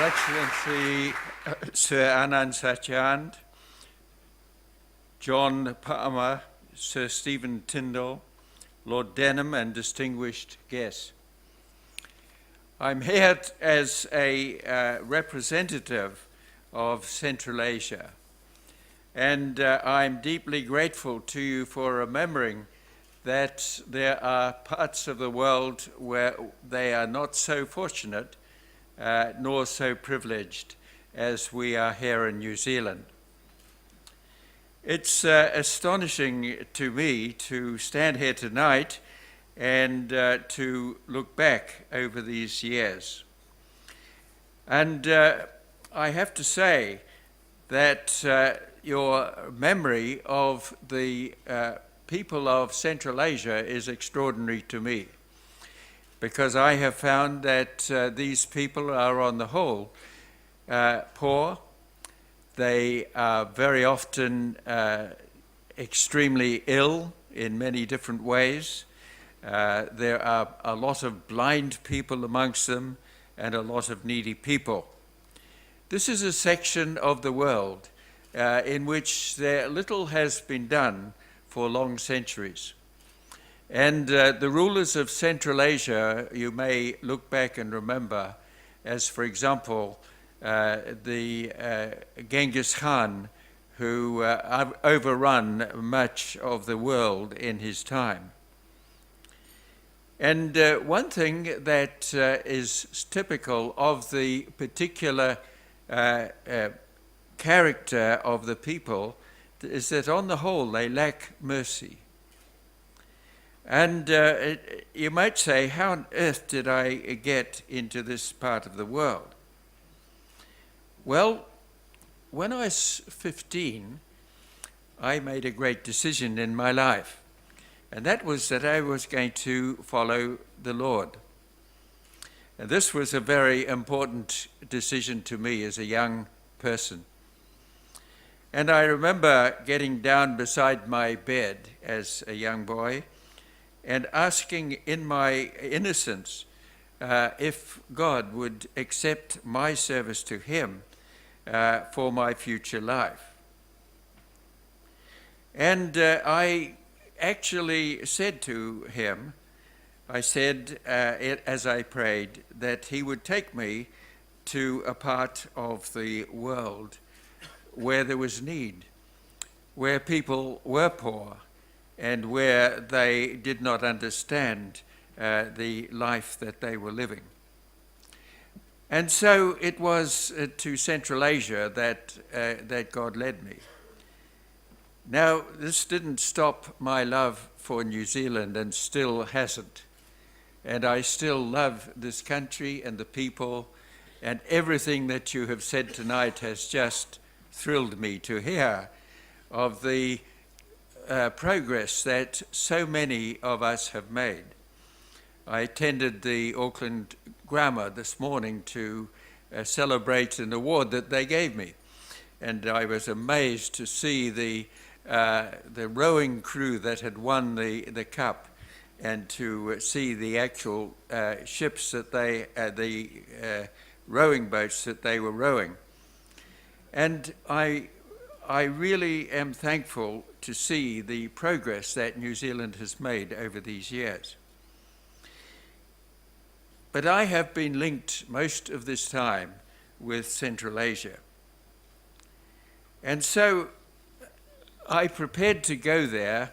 Your Excellency Sir Anand Sachand, John Palmer, Sir Stephen Tyndall, Lord Denham, and distinguished guests. I'm here as a representative of Central Asia, and I'm deeply grateful to you for remembering that there are parts of the world where they are not so fortunate nor so privileged as we are here in New Zealand. It's astonishing to me to stand here tonight and to look back over these years. And I have to say that your memory of the people of Central Asia is extraordinary to me, because I have found that these people are on the whole poor. They are very often extremely ill in many different ways. There are a lot of blind people amongst them and a lot of needy people. This is a section of the world in which little has been done for long centuries. And the rulers of Central Asia, you may look back and remember, as for example, the Genghis Khan, who overrun much of the world in his time. And one thing that is typical of the particular character of the people is that on the whole they lack mercy. And you might say, how on earth did I get into this part of the world? Well, when I was 15, I made a great decision in my life, and that was that I was going to follow the Lord. And this was a very important decision to me as a young person. And I remember getting down beside my bed as a young boy and asking in my innocence if God would accept my service to him for my future life. And I actually said to him, I said, as I prayed, that he would take me to a part of the world where there was need, where people were poor, and where they did not understand the life that they were living. And so it was to Central Asia that God led me. Now, this didn't stop my love for New Zealand, and still hasn't. And I still love this country and the people, and everything that you have said tonight has just thrilled me to hear of the progress that so many of us have made. I attended the Auckland Grammar this morning to celebrate an award that they gave me, and I was amazed to see the rowing crew that had won the cup, and to see the actual ships that the rowing boats that they were rowing. And I really am thankful to see the progress that New Zealand has made over these years. But I have been linked most of this time with Central Asia. And so I prepared to go there,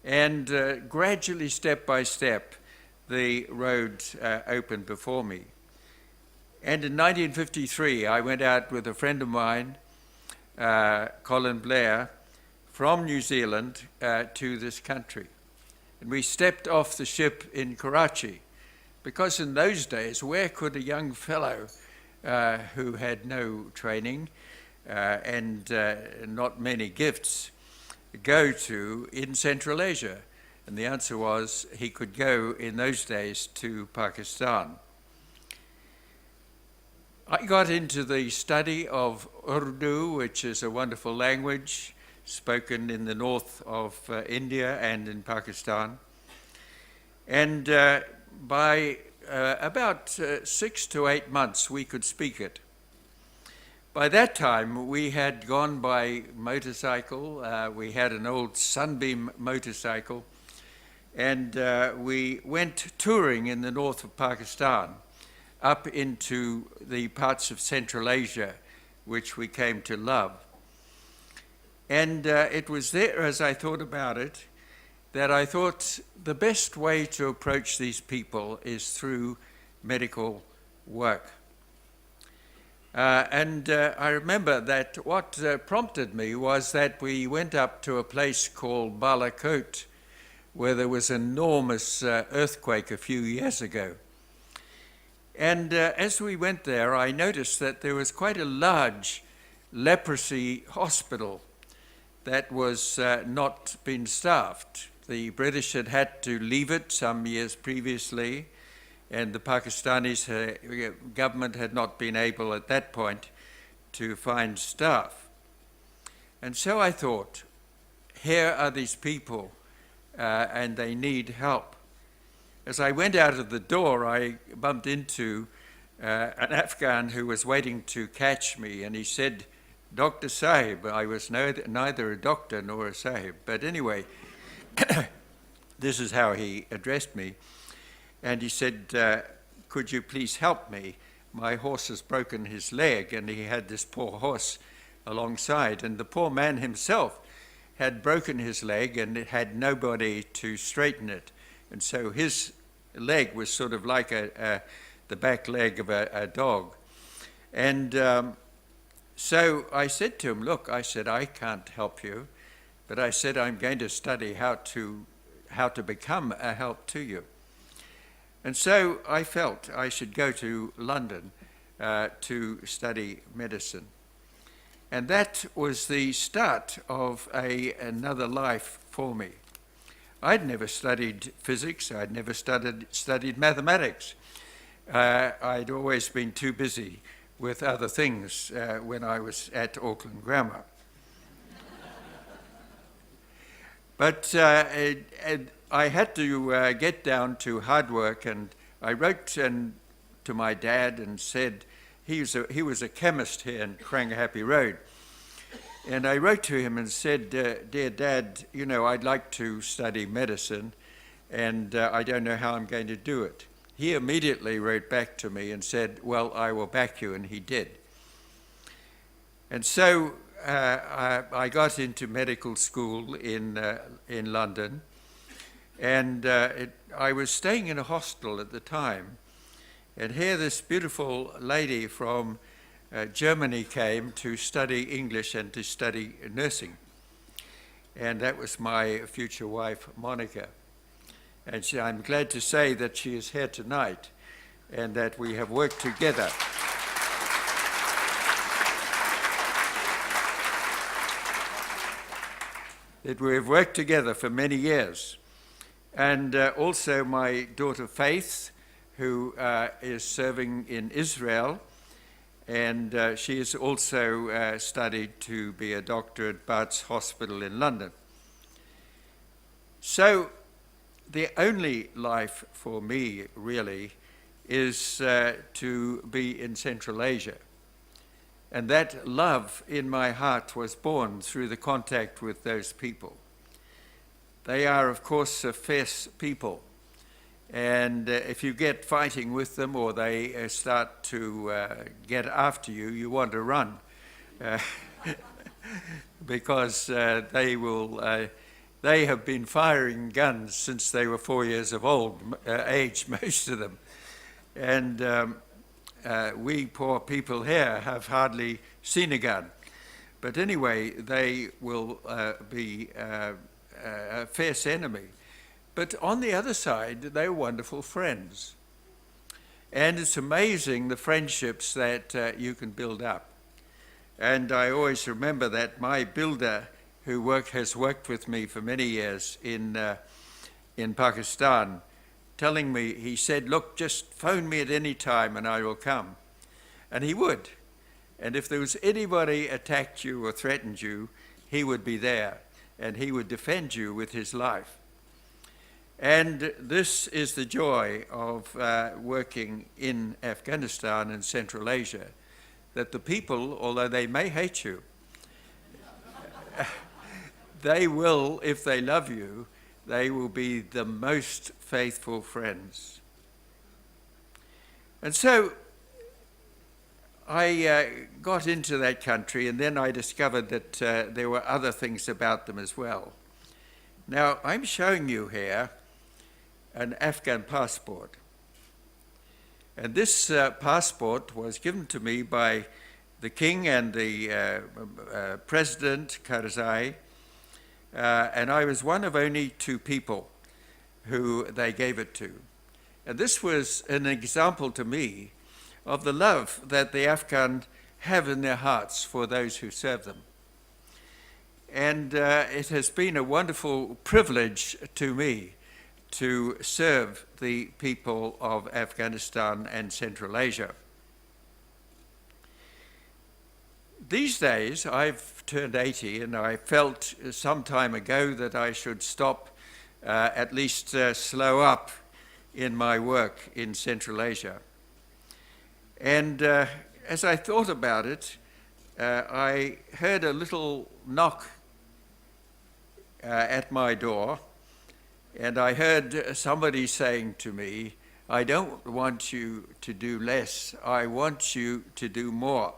and gradually, step by step, the road opened before me. And in 1953, I went out with a friend of mine, Colin Blair, from New Zealand to this country. And we stepped off the ship in Karachi, because in those days, where could a young fellow who had no training and not many gifts go to in Central Asia? And the answer was he could go in those days to Pakistan. I got into the study of Urdu, which is a wonderful language spoken in the north of India and in Pakistan. And by about 6 to 8 months, we could speak it. By that time, we had gone by motorcycle. We had an old Sunbeam motorcycle, and we went touring in the north of Pakistan, up into the parts of Central Asia, which we came to love. And it was there, as I thought about it, that I thought the best way to approach these people is through medical work. I remember that what prompted me was that we went up to a place called Balakot, where there was an enormous earthquake a few years ago. And as we went there, I noticed that there was quite a large leprosy hospital that was not been staffed. The British had had to leave it some years previously, and the Pakistani government had not been able at that point to find staff. And so I thought, here are these people, and they need help. As I went out of the door, I bumped into an Afghan who was waiting to catch me, and he said, "Dr. Sahib." I was neither a doctor nor a Sahib, but anyway, this is how he addressed me. And he said, "Could you please help me? My horse has broken his leg," and he had this poor horse alongside, and the poor man himself had broken his leg and had nobody to straighten it. And so his leg was sort of like the back leg of a dog. And so I said to him, "Look," I said, "I can't help you, but I said I'm going to study how to become a help to you." And so I felt I should go to London to study medicine. And that was the start of another life for me. I'd never studied physics. I'd never studied mathematics. I'd always been too busy with other things when I was at Auckland Grammar. But I had to get down to hard work, and I wrote to my dad and said, he was a chemist here in Karangahape Road, and I wrote to him and said, "Dear Dad, you know, I'd like to study medicine, and I don't know how I'm going to do it." He immediately wrote back to me and said, "Well, I will back you," and he did. And so I got into medical school in London, and I was staying in a hostel at the time, and here this beautiful lady from Germany came to study English and to study nursing, and that was my future wife, Monica. And I'm glad to say that she is here tonight and that we have worked together. That we have worked together for many years. And also my daughter Faith, who is serving in Israel, and she has also studied to be a doctor at Bart's Hospital in London. So the only life for me, really, is to be in Central Asia. And that love in my heart was born through the contact with those people. They are, of course, a fierce people. And if you get fighting with them or they start to get after you, you want to run. Because they have been firing guns since they were 4 years of age, most of them. And we poor people here have hardly seen a gun. But anyway, they will be a fierce enemy. But on the other side, they're wonderful friends. And it's amazing the friendships that you can build up. And I always remember that my builder, who has worked with me for many years in Pakistan, telling me, he said, "Look, just phone me at any time and I will come." And he would. And if there was anybody attacked you or threatened you, he would be there and he would defend you with his life. And this is the joy of working in Afghanistan and Central Asia, that the people, although they may hate you, they will, if they love you, they will be the most faithful friends. And so I got into that country, and then I discovered that there were other things about them as well. Now, I'm showing you here an Afghan passport. And this passport was given to me by the king and the president, Karzai, and I was one of only 2 people who they gave it to. And this was an example to me of the love that the Afghan have in their hearts for those who serve them. And it has been a wonderful privilege to me to serve the people of Afghanistan and Central Asia. These days, I've turned 80, and I felt some time ago that I should stop, at least slow up in my work in Central Asia. And as I thought about it, I heard a little knock at my door, and I heard somebody saying to me, "I don't want you to do less, I want you to do more."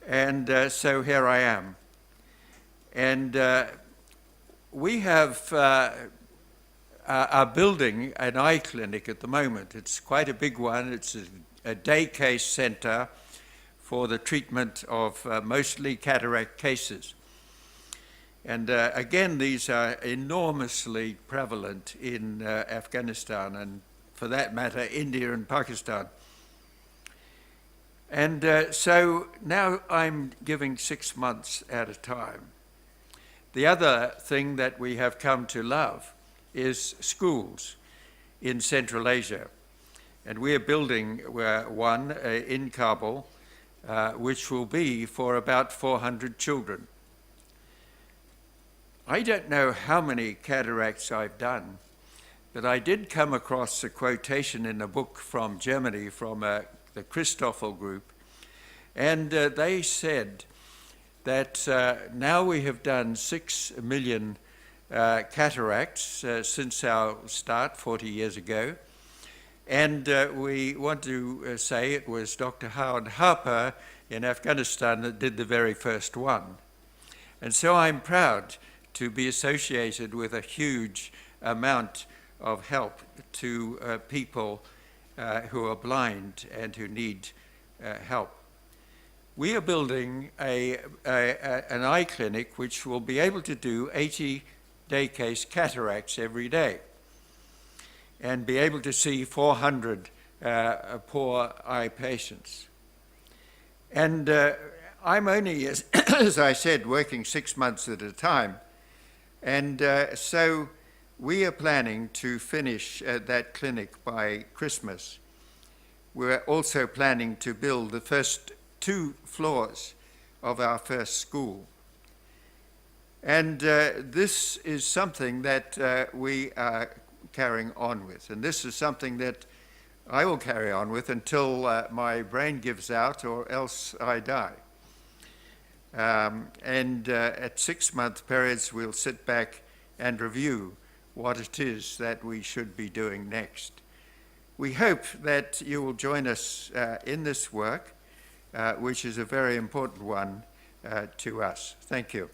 And so here I am. And we have are building an eye clinic at the moment. It's quite a big one. It's a day case center for the treatment of mostly cataract cases. And again, these are enormously prevalent in Afghanistan and, for that matter, India and Pakistan. And so now I'm giving 6 months at a time. The other thing that we have come to love is schools in Central Asia. And we're building one in Kabul, which will be for about 400 children. I don't know how many cataracts I've done, but I did come across a quotation in a book from Germany from the Christoffel group, and they said that now we have done 6 million cataracts since our start 40 years ago, and we want to say it was Dr. Howard Harper in Afghanistan that did the very first one. And so I'm proud to be associated with a huge amount of help to people who are blind and who need help. We are building an eye clinic which will be able to do 80 day case cataracts every day and be able to see 400 poor eye patients. And I'm only, as I said, working 6 months at a time. And so we are planning to finish that clinic by Christmas. We're also planning to build the first 2 floors of our first school. And this is something that we are carrying on with. And this is something that I will carry on with until my brain gives out or else I die. At 6 month periods, we'll sit back and review what it is that we should be doing next. We hope that you will join us in this work, which is a very important one to us. Thank you.